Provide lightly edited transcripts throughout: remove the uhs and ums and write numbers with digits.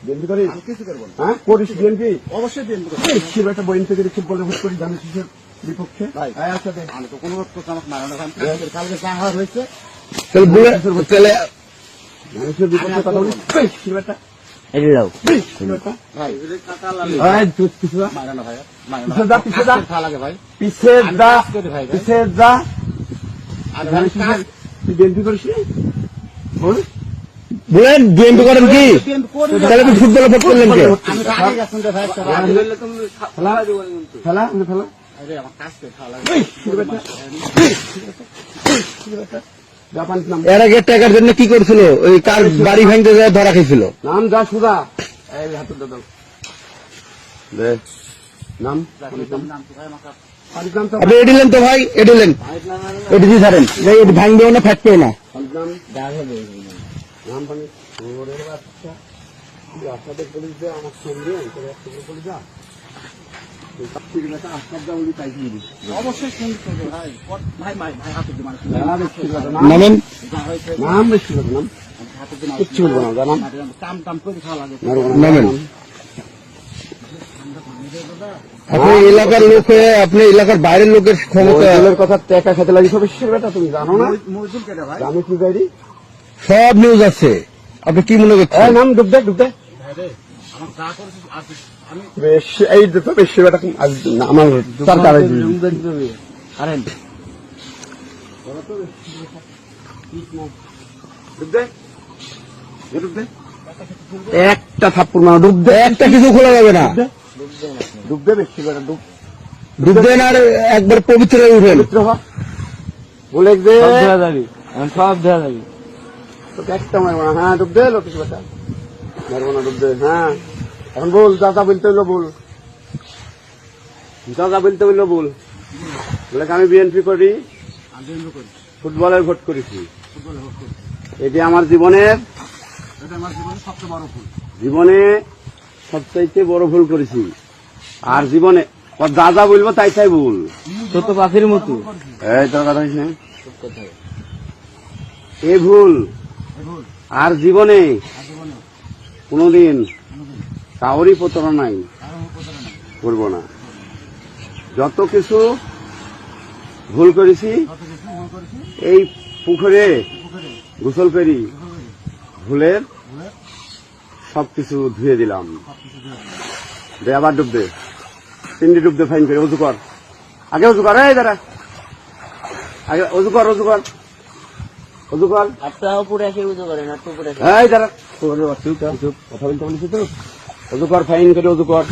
BNP করিস? আমি কিছু করবো না। হ্যাঁ করিস বিএনপি? অবশ্যই বিএনপি করবো। শিব একটা বইন থেকে রিক্সিট বলে ভোট করি জানিস কিসের বিপক্ষে? ভাই আচ্ছা দে। আমি তো কোনো করতে আমাকে মারানো খান কালকে চা হওয়া হয়েছে মানুষের বিপক্ষে কথা বলিস? শিব একটা এই দাও শিব একটা ভাই এই তুই কিছু না মারানো ভাই পিছে যা, পিছে যা। খা লাগে ভাই পিছে যা ভাই পিছে যা আর জানিস কিসের? তুই বিএনপি করিস নি? বল বলেন বিএনপি করেন কি? তাহলে আপনি ফুটবলে ভোট করলেন কে? আমি তো আগে গেছেন রে ভাই ফেলা ফেলা ফেলা আরে আমার কাছে খা লাগে এই, শিব একটা শিব একটা জাপান নাম এর আগে টাকার জন্য কি করছিল? ওই কার বাড়ি ভাঙতে যায় ধরা খেয়েছিল। নাম যা সুদা এই হাতে দাও দে নাম নাম তো ভাই আমাকে পাঁচনাম তো আপনি এডিলেন তো ভাই, এডিলেন এটি দিয়ে ছাড়েন, এটি ভাঙবেও না ফাটবেও না। পাঁচনাম নাম পানি ওরে বাচ্চা তুই আপনাদের পুলিশ দে আমার সঙ্গে তোর একটা পুলিশ যা তুই ঠিক আছে আজকাল যা বলি তাই দিবি অবশ্যই শুনতে হবে ভাই ভাই ভাই ভাই হাতে দিমান নামেন নাম বেশি কথা নাম হাতে দিমান কিচ্ছু বলবো না জানাম কাম টাম করে খাওয়া লাগে নামেন। আপনি এলাকার লোক হয়ে আপনি এলাকার বাইরের লোকের ক্ষমতা মজদুরের কথা টেকা খেতে লাগি সব বিশ্বের বেটা তুমি জানো না মজদুর কেটে ভাই আমি কি যাই সব নিউজ আছে। আপনি কি মনে এই করছেন? নাম ডুবদে ডুবদে ভাই রে আমার যা করেছিস আর আমি বেশি এই দেখো বেশি বেটা আমার সরকার আরেন একটা থাপ্পড় মারা ডুব দে একটা কিছু খোলা যাবে না, ডুব দে বেশি বেটা ডুব ডুববেন আর একবার পবিত্র হয়ে উঠেন। পবিত্র হ বলে দে সব দেওয়া যাবে। তোকে একটা মারবো না হ্যাঁ ডুব দে লোকেশ বেটা মারবো না ডুব দে হ্যাঁ এখন বল যা যা বলতে হইলো বল যা যা বলতে হইলো বল বলে আমি বিএনপি করি আন্দোলন করি ফুটবলের ভোট করেছি ফুটবলে হোক করি এটি আমার জীবনের এটা আমার জীবনের সবচেয়ে বড় ভুল জীবনে সবচাইতে বড় ভুল করেছি আর জীবনে যা যা বলবো তাই তাই ভুল তো তো পাখির মতো এই তোর কথা হইছে না এ ভুল ভুল আর জীবনে আর জীবনে কোনোদিন কাউরই প্রতারণাই কারো উপকার নাই করবো না যত কিছু ভুল করেছি কত কিছু ভুল করেছি এই পুকুরে পুকুরে গোসল করি পুকুরে ভুলের ভুলে সবকিছু ধুয়ে দিলাম সবকিছু দিয়ে দে আবার ডুব দে তিনটি ডুব দে ফাইন করে অজু কর আগে অজু কর এই দাঁড়া আগে অজু কর অজু কর অজু কর আপনারা উপরে এসে উজু করেন, আপনি উপরে এই দাঁড়া কথা বলতে বলেছি তো অজু কর ফাইন করে অজু কর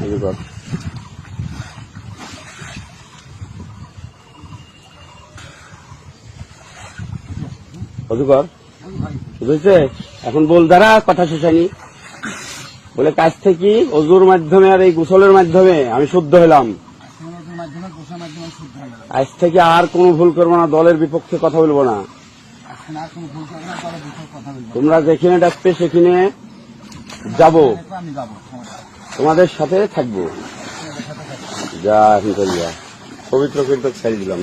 অজু কর অজু কর বুঝেছে এখন বল দাঁড়া কথা শেষ হয়নি বলে কাজ থেকে অজুর মাধ্যমে আর এই গোসলের মাধ্যমে আমি শুদ্ধ হলাম সমাজের মাধ্যমে গোসার মাধ্যমে শুদ্ধ হয়ে গেল আজ থেকে আর কোনো ভুল করবো না দলের বিপক্ষে কথা বলবো না এখন আর কোনো ভুল করবে না তাহলে বিষয়ে কথা বলবো তোমরা যেখানে ডাকবে সেখানে যাব আমি যাবো তোমাদের সাথে থাকবো যা এখন চল যা পবিত্র কিন্তু ছেড়ে দিলাম